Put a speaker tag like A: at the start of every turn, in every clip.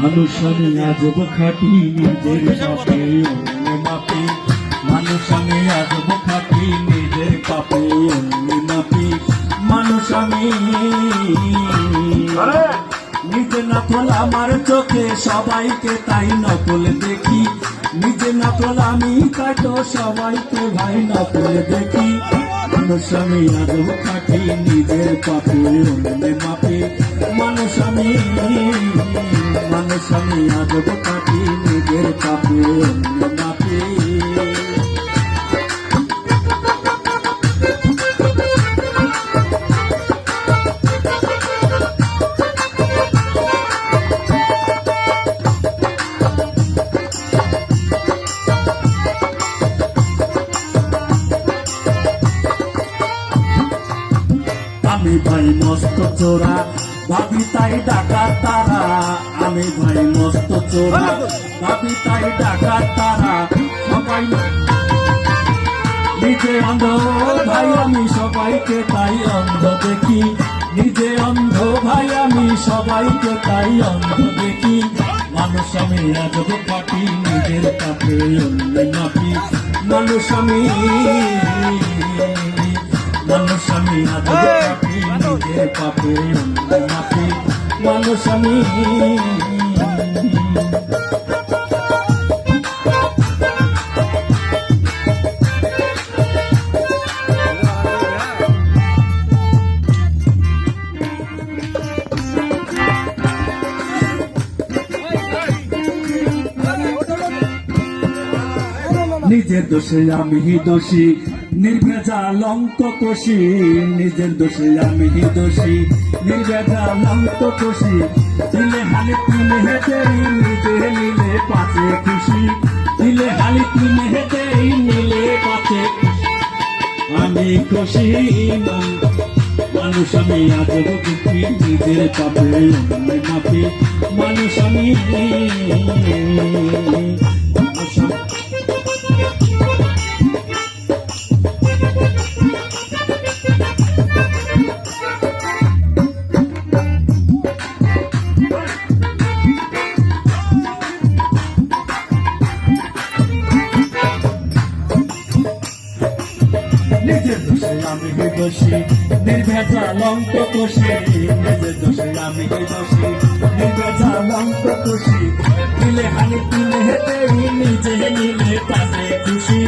A: মানুষ আমি আজব খাটি নিজের পাপে অন্য মাপি, মানুষ আমি আজব খাটি নিজের পাপে অন্য মাপি, মানুষ আমি নিজে নকল আমার চোখে সবাইকে তাই নকল দেখি, নিজে নকল আমি তাই তো সবাইকে ভাই নকল দেখি, মানুষ আমি আজব খাটি নিজের পাপে অন্য মাপে, মানুষ আমি আজব খাটি নিজের পাপে অন্য মাপে। আমি ভাই মস্ত চোরা ভাবি তাই ডাকাত তারা, আমি ভাই মস্ত চোরা ভাবি তাই ডাকাত তারা, সবাই নিজে অন্ধ ভাই আমি সবাইকে তাই অন্ধ দেখি, নিজে অন্ধ ভাই আমি সবাইকে তাই অন্ধ দেখি, মানুষ আমি আজব খাটি নিজের পাপে অন্য মাপি, মানুষ আমি আজব খাটি নিজের পাপে অন্য মাপি, মানুষ আমি। নিজের দোষে আমি দোষী নির্ভেজাল অঙ্ক কষি, নিজের দোষে আমি দোষী নির্ভেজাল অঙ্ক কষি, দিলে হালি তিন হেঁটেই নিজে নিলে পাশে খুশি, দিলে হালি তিন হেঁটেই নিলে পাশে আমি খুশি, মানুষ আমি আজব দুঃখী নিজের পাপে অন্য মাপি, মানুষ আমি নিজের দোষে আমি দোষী নির্ভেজাল অঙ্ক কষি, নিজের দোষে আমি দোষী নির্ভেজাল অঙ্ক কষি, দিলে হালি তিন হেঁটেই নিজে নিলে পাশে খুশি,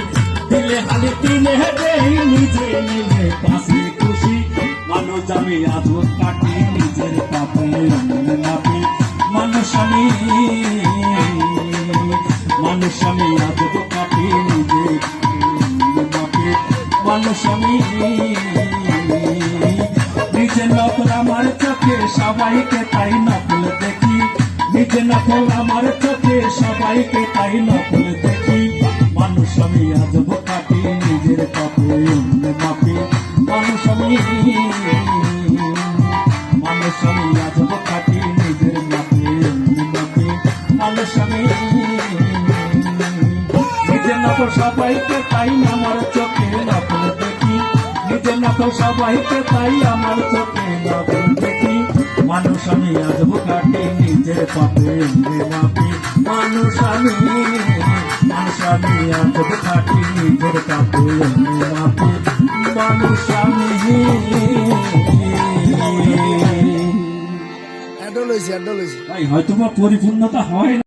A: দিলে হালি তিন হেঁটেই নিজে নিলে পাশে খুশি, মানুষ আমি আজব কাটি নিজের পাপে অন্য মাপি, মানুষ আমি আজব কাটি নিজের মাপি, মানুষ আমি নিজে নকল আমার চোখে সবাইকে তাই নকল দেখি, নিজে নকল আমার চোখে সবাইকে তাই নকল দেখি, মানুষ আমি আজব কাটি নিজের পাপে অন্য মাপি, মানুষ আমি আজব কাটি নিজের মাপে অন্য মাপি, মানুষ আমি নিজে নকল সবাইকে তাই আমার চোখে নকল দেখি, নিজে নকল সবাইকে তাই আমার চোখে নকল দেখি, মানুষ আমি আজব কাটি নিজের পাপে অন্য মাপি, মানুষ আমি আজব কাটি নিজের পাপে অন্য মাপি, মানুষ আমি। ভাই হয়তো বা পরিপূর্ণতা হয় না।